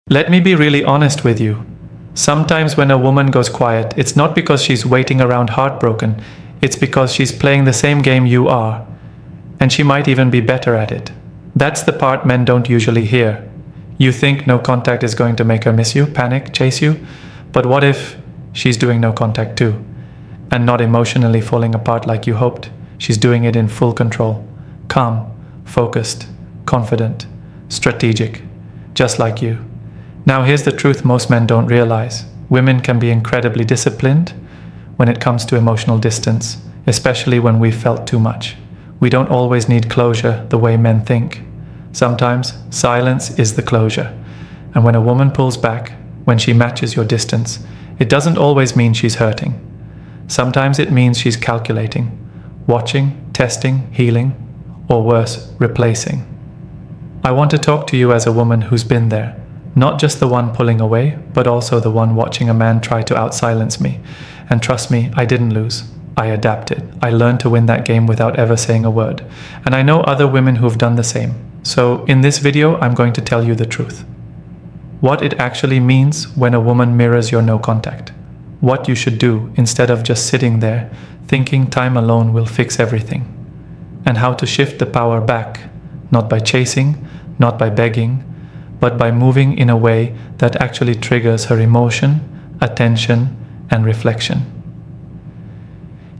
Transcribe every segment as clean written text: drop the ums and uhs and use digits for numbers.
Let me be really honest with you. Sometimes when a woman goes quiet, it's not because she's waiting around heartbroken, it's because she's playing the same game you are. And she might even be better at it. That's the part men don't usually hear. You think no contact is going to make her miss you, panic, chase you? But what if she's doing no contact too? And not emotionally falling apart like you hoped. She's doing it in full control. Calm, focused, confident, strategic, just like you. Now here's the truth most men don't realize. Women can be incredibly disciplined when it comes to emotional distance, especially when we've felt too much. We don't always need closure the way men think. Sometimes silence is the closure. And when a woman pulls back, when she matches your distance, it doesn't always mean she's hurting. Sometimes it means she's calculating, watching, testing, healing, or worse, replacing. I want to talk to you as a woman who's been there, not just the one pulling away, but also the one watching a man try to out-silence me. And trust me, I didn't lose. I adapted. I learned to win that game without ever saying a word. And I know other women who've done the same. So in this video, I'm going to tell you the truth. What it actually means when a woman mirrors your no contact. What you should do instead of just sitting there, thinking time alone will fix everything. And how to shift the power back, not by chasing, not by begging, but by moving in a way that actually triggers her emotion, attention, and reflection.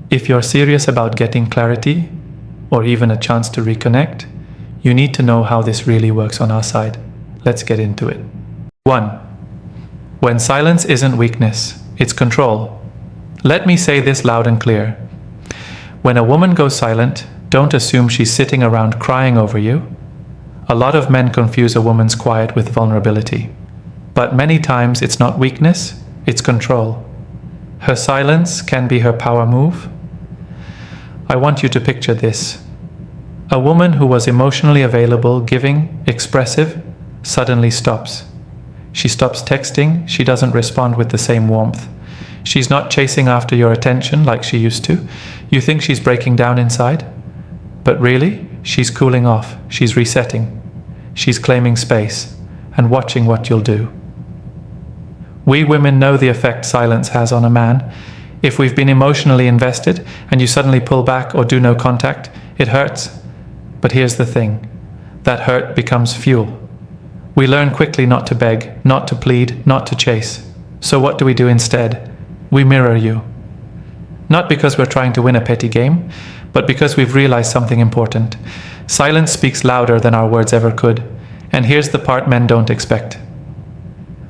If you're serious about getting clarity, or even a chance to reconnect, you need to know how this really works on our side. Let's get into it. 1. When silence isn't weakness, it's control. Let me say this loud and clear. When a woman goes silent, don't assume she's sitting around crying over you. A lot of men confuse a woman's quiet with vulnerability. But many times it's not weakness, it's control. Her silence can be her power move. I want you to picture this. A woman who was emotionally available, giving, expressive, suddenly stops. She stops texting, she doesn't respond with the same warmth. She's not chasing after your attention like she used to. You think she's breaking down inside? But really, she's cooling off, she's resetting. She's claiming space and watching what you'll do. We women know the effect silence has on a man. If we've been emotionally invested and you suddenly pull back or do no contact, it hurts. But here's the thing, that hurt becomes fuel. We learn quickly not to beg, not to plead, not to chase. So what do we do instead? We mirror you. Not because we're trying to win a petty game, but because we've realized something important. Silence speaks louder than our words ever could. And here's the part men don't expect.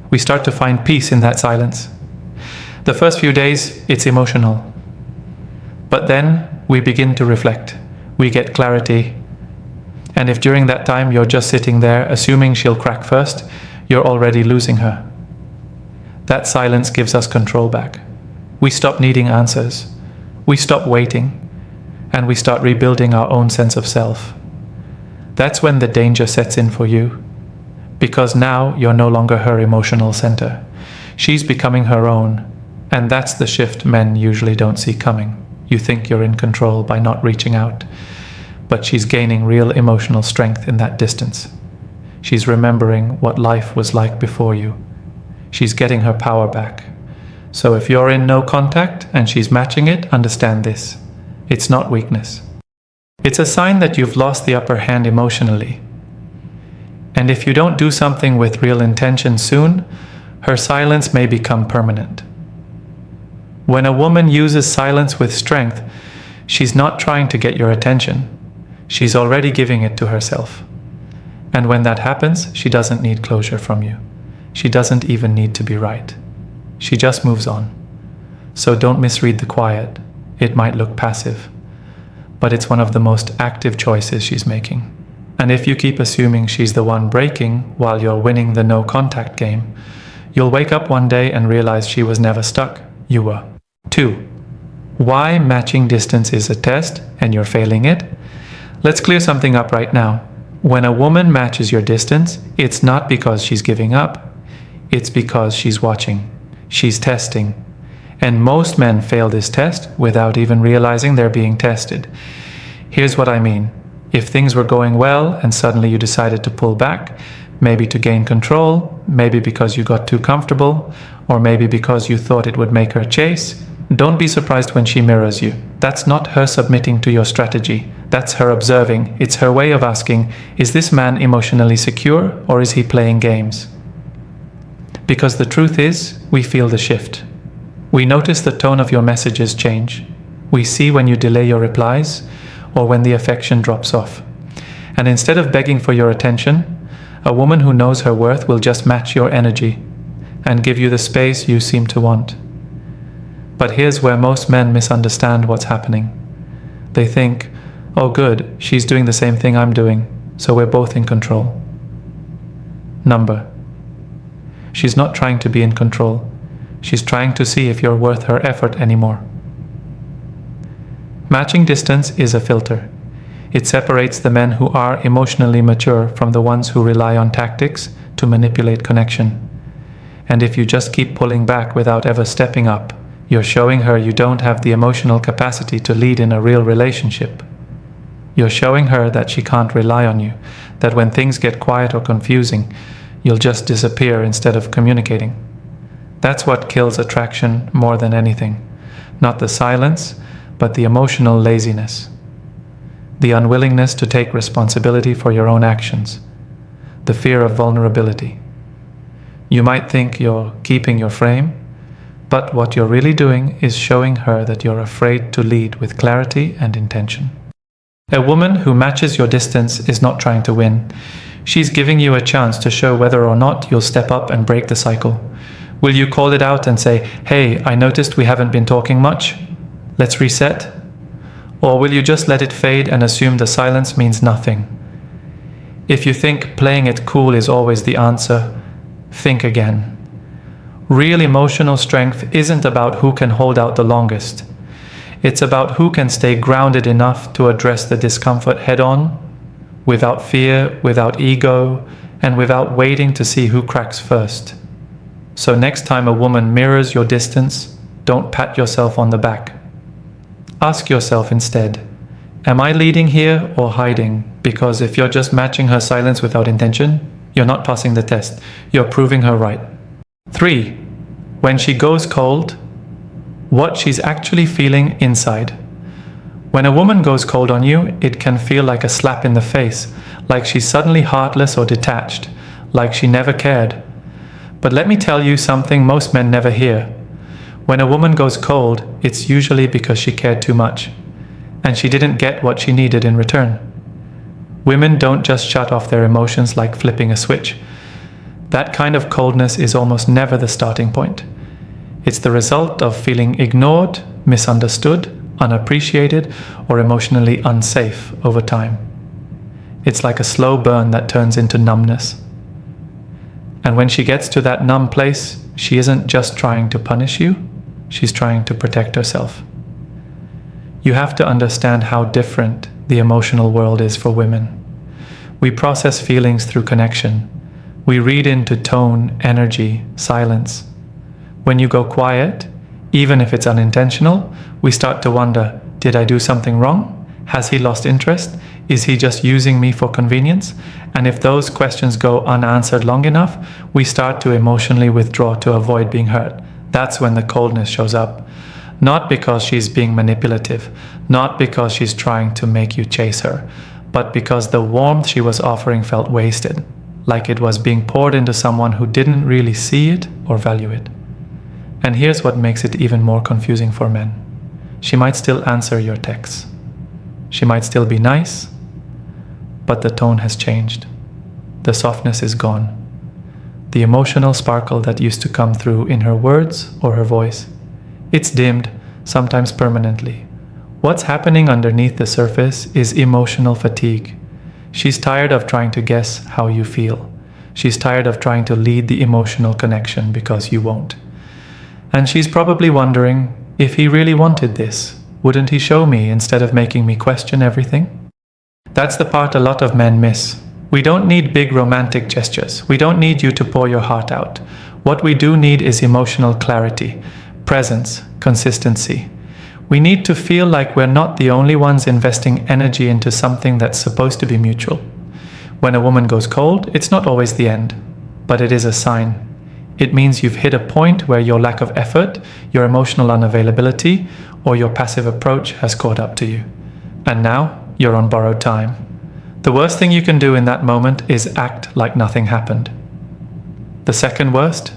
We start to find peace in that silence. The first few days, it's emotional. But then we begin to reflect. We get clarity. And if during that time you're just sitting there assuming she'll crack first, you're already losing her. That silence gives us control back. We stop needing answers. We stop waiting. And we start rebuilding our own sense of self. That's when the danger sets in for you. Because now you're no longer her emotional center. She's becoming her own. And that's the shift men usually don't see coming. You think you're in control by not reaching out. But she's gaining real emotional strength in that distance. She's remembering what life was like before you. She's getting her power back. So if you're in no contact and she's matching it, understand this. It's not weakness. It's a sign that you've lost the upper hand emotionally. And if you don't do something with real intention soon, her silence may become permanent. When a woman uses silence with strength, she's not trying to get your attention. She's already giving it to herself. And when that happens, she doesn't need closure from you. She doesn't even need to be right. She just moves on. So don't misread the quiet. It might look passive, but it's one of the most active choices she's making. And if you keep assuming she's the one breaking while you're winning the no contact game, you'll wake up one day and realize she was never stuck. You were. 2. Why matching distance is a test and you're failing it? Let's clear something up right now. When a woman matches your distance, it's not because she's giving up. It's because she's watching. She's testing. And most men fail this test without even realizing they're being tested. Here's what I mean. If things were going well and suddenly you decided to pull back, Maybe to gain control, maybe because you got too comfortable, or maybe because you thought it would make her chase. Don't be surprised when she mirrors you. That's not her submitting to your strategy. That's her observing. It's her way of asking, is this man emotionally secure or is he playing games? Because the truth is, we feel the shift. We notice the tone of your messages change. We see when you delay your replies or when the affection drops off. And instead of begging for your attention, a woman who knows her worth will just match your energy and give you the space you seem to want. But here's where most men misunderstand what's happening. They think, oh good, she's doing the same thing I'm doing, so we're both in control. Number. She's not trying to be in control. She's trying to see if you're worth her effort anymore. Matching distance is a filter. It separates the men who are emotionally mature from the ones who rely on tactics to manipulate connection. And if you just keep pulling back without ever stepping up, you're showing her you don't have the emotional capacity to lead in a real relationship. You're showing her that she can't rely on you, that when things get quiet or confusing, you'll just disappear instead of communicating. That's what kills attraction more than anything. Not the silence, but the emotional laziness. The unwillingness to take responsibility for your own actions. The fear of vulnerability. You might think you're keeping your frame, but what you're really doing is showing her that you're afraid to lead with clarity and intention. A woman who matches your distance is not trying to win. She's giving you a chance to show whether or not you'll step up and break the cycle. Will you call it out and say, hey, I noticed we haven't been talking much. Let's reset? Or will you just let it fade and assume the silence means nothing? If you think playing it cool is always the answer, think again. Real emotional strength isn't about who can hold out the longest. It's about who can stay grounded enough to address the discomfort head-on, without fear, without ego, and without waiting to see who cracks first. So next time a woman mirrors your distance, don't pat yourself on the back. Ask yourself instead, am I leading here or hiding? Because if you're just matching her silence without intention, you're not passing the test. You're proving her right. 3. When she goes cold, what she's actually feeling inside. When a woman goes cold on you, it can feel like a slap in the face, like she's suddenly heartless or detached, like she never cared. But let me tell you something most men never hear. When a woman goes cold, it's usually because she cared too much, and she didn't get what she needed in return. Women don't just shut off their emotions like flipping a switch. That kind of coldness is almost never the starting point. It's the result of feeling ignored, misunderstood, unappreciated, or emotionally unsafe over time. It's like a slow burn that turns into numbness. And when she gets to that numb place, she isn't just trying to punish you, she's trying to protect herself. You have to understand how different the emotional world is for women. We process feelings through connection. We read into tone, energy, silence. When you go quiet, even if it's unintentional, we start to wonder, did I do something wrong? Has he lost interest? Is he just using me for convenience? And if those questions go unanswered long enough, we start to emotionally withdraw to avoid being hurt. That's when the coldness shows up. Not because she's being manipulative, not because she's trying to make you chase her, but because the warmth she was offering felt wasted, like it was being poured into someone who didn't really see it or value it. And here's what makes it even more confusing for men. She might still answer your texts. She might still be nice, but the tone has changed. The softness is gone. The emotional sparkle that used to come through in her words or her voice, it's dimmed, sometimes permanently. What's happening underneath the surface is emotional fatigue. She's tired of trying to guess how you feel. She's tired of trying to lead the emotional connection because you won't. And she's probably wondering, if he really wanted this, wouldn't he show me instead of making me question everything? That's the part a lot of men miss. We don't need big romantic gestures. We don't need you to pour your heart out. What we do need is emotional clarity, presence, consistency. We need to feel like we're not the only ones investing energy into something that's supposed to be mutual. When a woman goes cold, it's not always the end, but it is a sign. It means you've hit a point where your lack of effort, your emotional unavailability, or your passive approach has caught up to you. And now you're on borrowed time. The worst thing you can do in that moment is act like nothing happened. The second worst?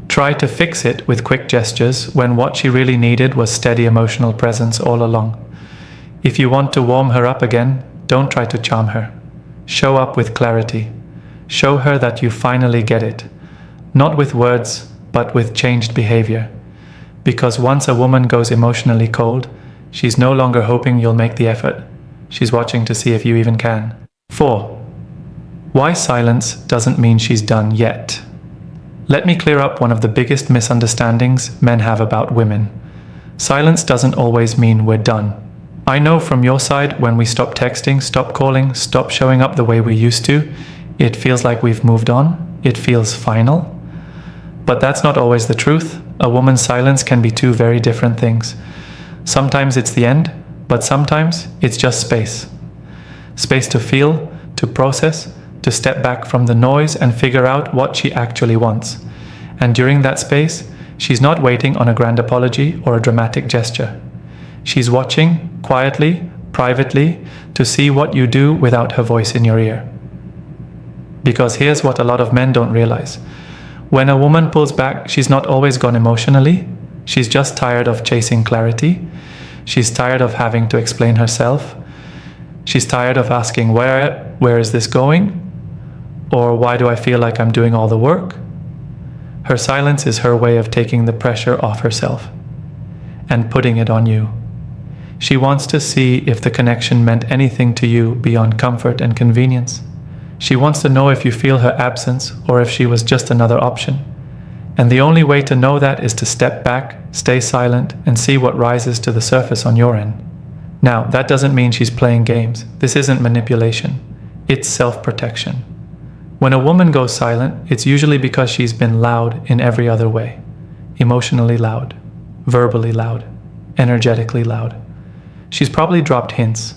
Try to fix it with quick gestures when what she really needed was steady emotional presence all along. If you want to warm her up again, don't try to charm her. Show up with clarity. Show her that you finally get it. Not with words, but with changed behavior. Because once a woman goes emotionally cold, she's no longer hoping you'll make the effort. She's watching to see if you even can. 4. Why silence doesn't mean she's done yet. Let me clear up one of the biggest misunderstandings men have about women. Silence doesn't always mean we're done. I know from your side, when we stop texting, stop calling, stop showing up the way we used to, it feels like we've moved on. It feels final. But that's not always the truth. A woman's silence can be two very different things. Sometimes it's the end, but sometimes it's just space. Space to feel, to process, to step back from the noise and figure out what she actually wants. And during that space, she's not waiting on a grand apology or a dramatic gesture. She's watching, quietly, privately, to see what you do without her voice in your ear. Because here's what a lot of men don't realize. When a woman pulls back, she's not always gone emotionally. She's just tired of chasing clarity. She's tired of having to explain herself. She's tired of asking, where is this going? Or why do I feel like I'm doing all the work? Her silence is her way of taking the pressure off herself and putting it on you. She wants to see if the connection meant anything to you beyond comfort and convenience. She wants to know if you feel her absence or if she was just another option. And the only way to know that is to step back, stay silent, and see what rises to the surface on your end. Now, that doesn't mean she's playing games. This isn't manipulation. It's self-protection. When a woman goes silent, it's usually because she's been loud in every other way. Emotionally loud, verbally loud, energetically loud. She's probably dropped hints,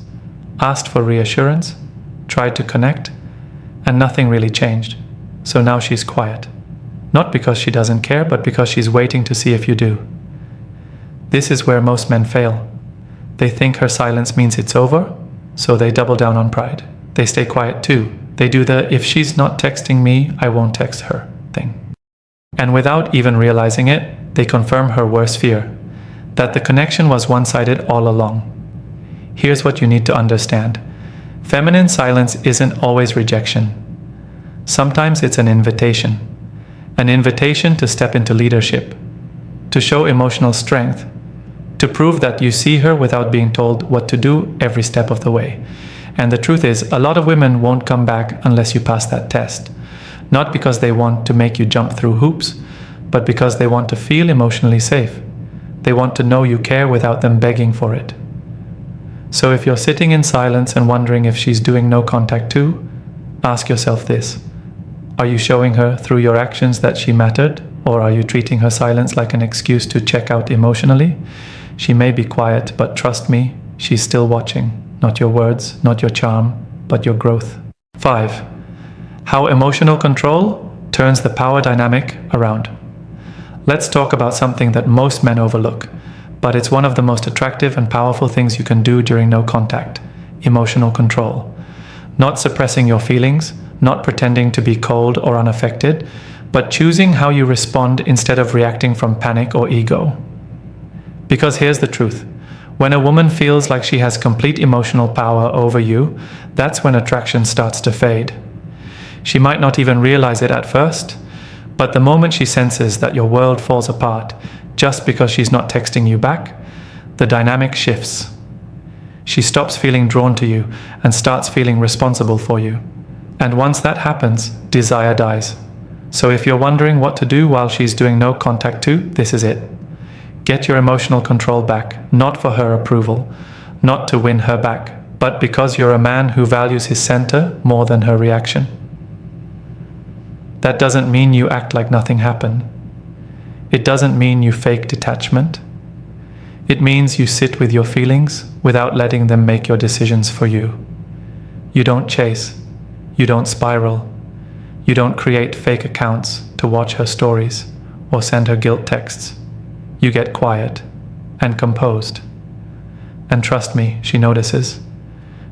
asked for reassurance, tried to connect, and nothing really changed. So now she's quiet. Not because she doesn't care, but because she's waiting to see if you do. This is where most men fail. They think her silence means it's over, so they double down on pride. They stay quiet too. They do the "if she's not texting me, I won't text her" thing. And without even realizing it, they confirm her worst fear, that the connection was one-sided all along. Here's what you need to understand. Feminine silence isn't always rejection. Sometimes it's an invitation to step into leadership, to show emotional strength, to prove that you see her without being told what to do every step of the way. And the truth is, a lot of women won't come back unless you pass that test. Not because they want to make you jump through hoops, but because they want to feel emotionally safe. They want to know you care without them begging for it. So if you're sitting in silence and wondering if she's doing no contact too, ask yourself this. Are you showing her through your actions that she mattered, or are you treating her silence like an excuse to check out emotionally? She may be quiet, but trust me, she's still watching. Not your words, not your charm, but your growth. 5. How emotional control turns the power dynamic around. Let's talk about something that most men overlook, but it's one of the most attractive and powerful things you can do during no contact: emotional control. Not suppressing your feelings, not pretending to be cold or unaffected, but choosing how you respond instead of reacting from panic or ego. Because here's the truth. When a woman feels like she has complete emotional power over you, that's when attraction starts to fade. She might not even realize it at first, but the moment she senses that your world falls apart just because she's not texting you back, the dynamic shifts. She stops feeling drawn to you and starts feeling responsible for you. And once that happens, desire dies. So if you're wondering what to do while she's doing no contact too, this is it. Get your emotional control back, not for her approval, not to win her back, but because you're a man who values his center more than her reaction. That doesn't mean you act like nothing happened. It doesn't mean you fake detachment. It means you sit with your feelings without letting them make your decisions for you. You don't chase, You don't spiral. You don't create fake accounts to watch her stories or send her guilt texts. You get quiet and composed. And trust me, she notices.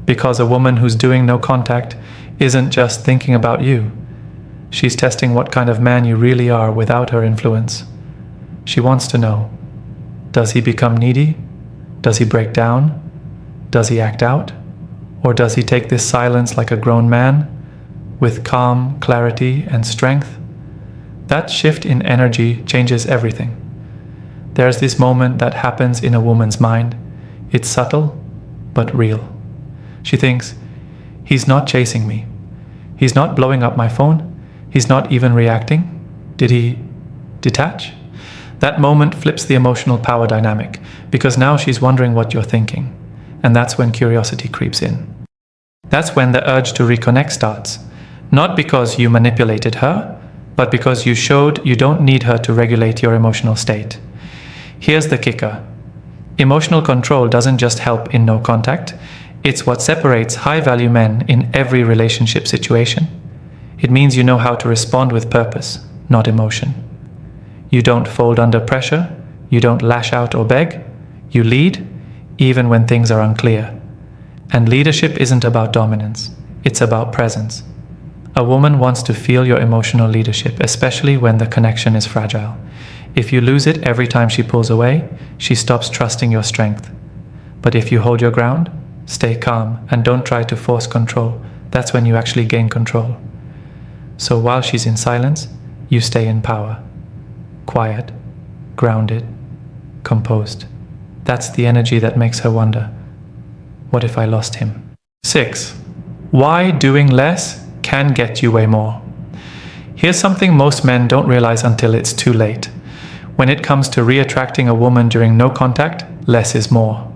Because a woman who's doing no contact isn't just thinking about you. She's testing what kind of man you really are without her influence. She wants to know, does he become needy? Does he break down? Does he act out? Or does he take this silence like a grown man, with calm, clarity, and strength? That shift in energy changes everything. There's this moment that happens in a woman's mind. It's subtle, but real. She thinks, he's not chasing me. He's not blowing up my phone. He's not even reacting. Did he detach? That moment flips the emotional power dynamic, because now she's wondering what you're thinking. And that's when curiosity creeps in. That's when the urge to reconnect starts. Not because you manipulated her, but because you showed you don't need her to regulate your emotional state. Here's the kicker. Emotional control doesn't just help in no contact. It's what separates high-value men in every relationship situation. It means you know how to respond with purpose, not emotion. You don't fold under pressure. You don't lash out or beg. You lead, even when things are unclear. And leadership isn't about dominance. It's about presence. A woman wants to feel your emotional leadership, especially when the connection is fragile. If you lose it every time she pulls away, she stops trusting your strength. But if you hold your ground, stay calm, and don't try to force control, that's when you actually gain control. So while she's in silence, you stay in power. Quiet, grounded, composed. That's the energy that makes her wonder, what if I lost him? 6. Why doing less can get you way more. Here's something most men don't realize until it's too late. When it comes to reattracting a woman during no contact, less is more.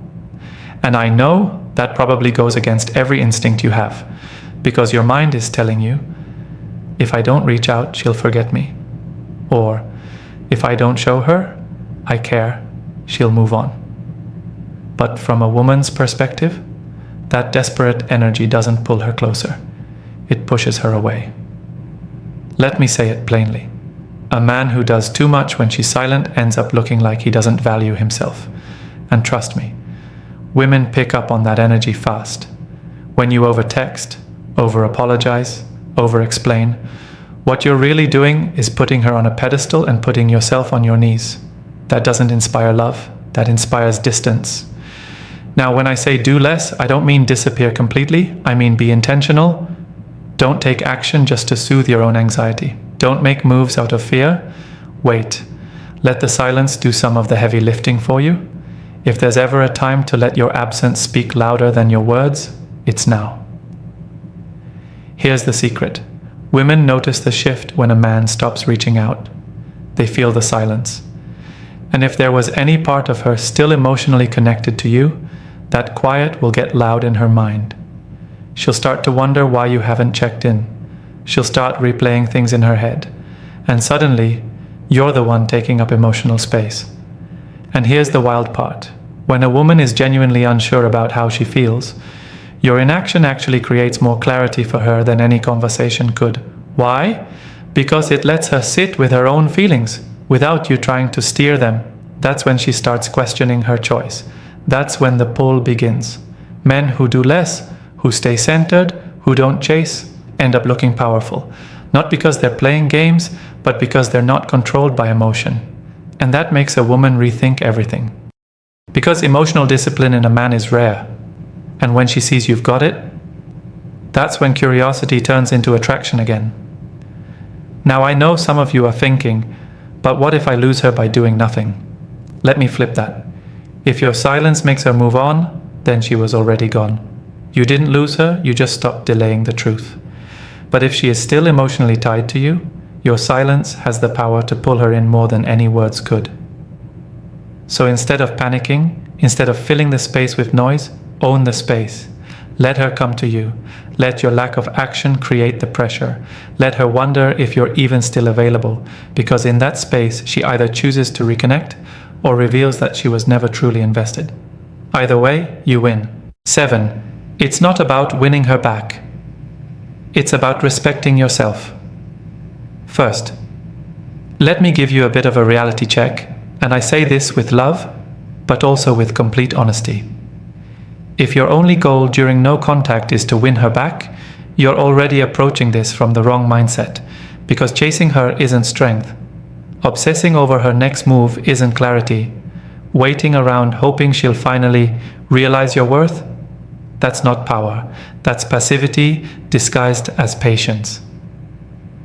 And I know that probably goes against every instinct you have, because your mind is telling you, if I don't reach out, she'll forget me. Or, if I don't show her I care, she'll move on. But from a woman's perspective, that desperate energy doesn't pull her closer. It pushes her away. Let me say it plainly. A man who does too much when she's silent ends up looking like he doesn't value himself. And trust me, women pick up on that energy fast. When you over-text, over-apologize, over-explain, what you're really doing is putting her on a pedestal and putting yourself on your knees. That doesn't inspire love. That inspires distance. Now, when I say do less, I don't mean disappear completely. I mean be intentional. Don't take action just to soothe your own anxiety. Don't make moves out of fear. Wait. Let the silence do some of the heavy lifting for you. If there's ever a time to let your absence speak louder than your words, it's now. Here's the secret. Women notice the shift when a man stops reaching out. They feel the silence. And if there was any part of her still emotionally connected to you, that quiet will get loud in her mind. She'll start to wonder why you haven't checked in. She'll start replaying things in her head. And suddenly, you're the one taking up emotional space. And here's the wild part. When a woman is genuinely unsure about how she feels, your inaction actually creates more clarity for her than any conversation could. Why? Because it lets her sit with her own feelings without you trying to steer them. That's when she starts questioning her choice. That's when the pull begins. Men who do less, who stay centered, who don't chase, end up looking powerful. Not because they're playing games, but because they're not controlled by emotion. And that makes a woman rethink everything. Because emotional discipline in a man is rare. And when she sees you've got it, that's when curiosity turns into attraction again. Now I know some of you are thinking, but what if I lose her by doing nothing? Let me flip that. If your silence makes her move on, then she was already gone. You didn't lose her, you just stopped delaying the truth. But if she is still emotionally tied to you, your silence has the power to pull her in more than any words could. So instead of panicking, instead of filling the space with noise, own the space. Let her come to you. Let your lack of action create the pressure. Let her wonder if you're even still available, because in that space she either chooses to reconnect or reveals that she was never truly invested. Either way, you win. 7. It's not about winning her back. It's about respecting yourself. First, let me give you a bit of a reality check, and I say this with love, but also with complete honesty. If your only goal during no contact is to win her back, you're already approaching this from the wrong mindset, because chasing her isn't strength. Obsessing over her next move isn't clarity. Waiting around hoping she'll finally realize your worth? That's not power. That's passivity disguised as patience.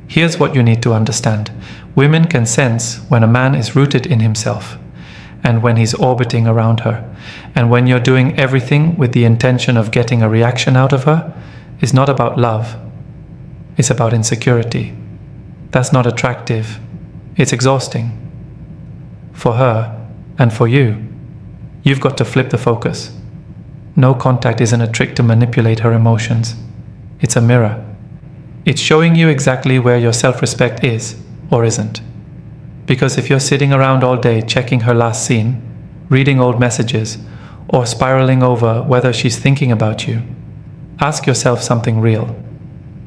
Here's what you need to understand. Women can sense when a man is rooted in himself, and when he's orbiting around her, and when you're doing everything with the intention of getting a reaction out of her. Is not about love. It's about insecurity. That's not attractive. It's exhausting. For her, and for you, you've got to flip the focus. No contact isn't a trick to manipulate her emotions. It's a mirror. It's showing you exactly where your self-respect is, or isn't. Because if you're sitting around all day checking her last scene, reading old messages, or spiraling over whether she's thinking about you, ask yourself something real.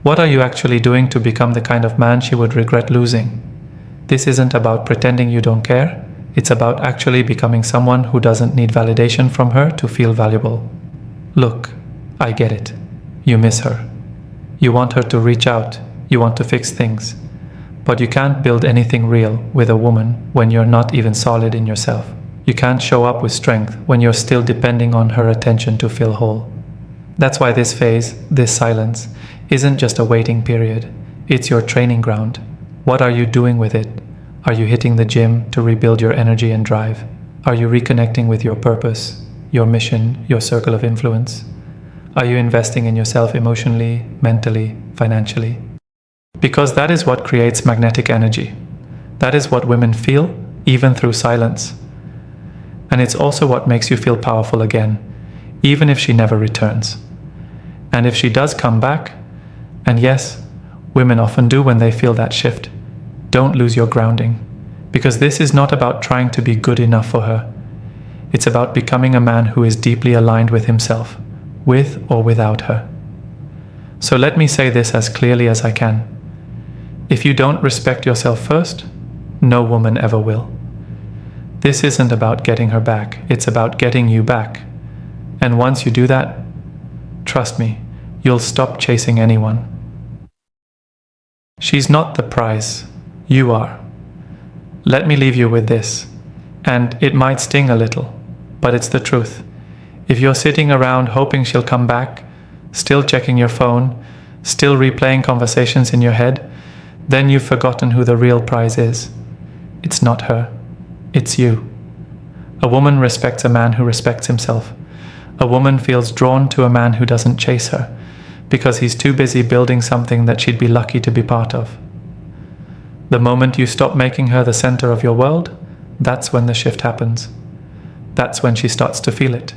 What are you actually doing to become the kind of man she would regret losing? This isn't about pretending you don't care. It's about actually becoming someone who doesn't need validation from her to feel valuable. Look, I get it. You miss her. You want her to reach out. You want to fix things. But you can't build anything real with a woman when you're not even solid in yourself. You can't show up with strength when you're still depending on her attention to feel whole. That's why this phase, this silence, isn't just a waiting period. It's your training ground. What are you doing with it? Are you hitting the gym to rebuild your energy and drive? Are you reconnecting with your purpose, your mission, your circle of influence? Are you investing in yourself emotionally, mentally, financially? Because that is what creates magnetic energy. That is what women feel, even through silence. And it's also what makes you feel powerful again, even if she never returns. And if she does come back, and yes, women often do when they feel that shift, don't lose your grounding, because this is not about trying to be good enough for her. It's about becoming a man who is deeply aligned with himself, with or without her. So let me say this as clearly as I can. If you don't respect yourself first, no woman ever will. This isn't about getting her back, it's about getting you back. And once you do that, trust me, you'll stop chasing anyone. She's not the prize, you are. Let me leave you with this, and it might sting a little, but it's the truth. If you're sitting around hoping she'll come back, still checking your phone, still replaying conversations in your head, then you've forgotten who the real prize is. It's not her, it's you. A woman respects a man who respects himself. A woman feels drawn to a man who doesn't chase her, because he's too busy building something that she'd be lucky to be part of. The moment you stop making her the center of your world, that's when the shift happens. That's when she starts to feel it,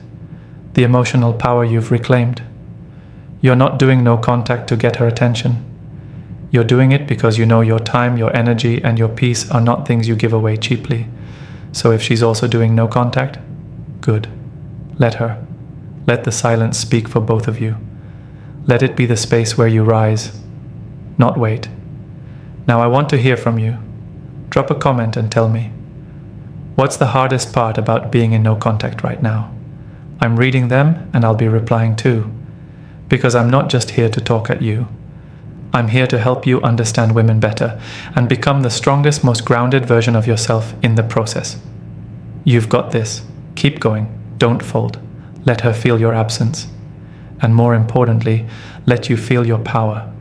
the emotional power you've reclaimed. You're not doing no contact to get her attention. You're doing it because you know your time, your energy, and your peace are not things you give away cheaply. So if she's also doing no contact, good. Let her. Let the silence speak for both of you. Let it be the space where you rise, not wait. Now I want to hear from you. Drop a comment and tell me. What's the hardest part about being in no contact right now? I'm reading them and I'll be replying too. Because I'm not just here to talk at you. I'm here to help you understand women better and become the strongest, most grounded version of yourself in the process. You've got this. Keep going. Don't fold. Let her feel your absence. And more importantly, let you feel your power.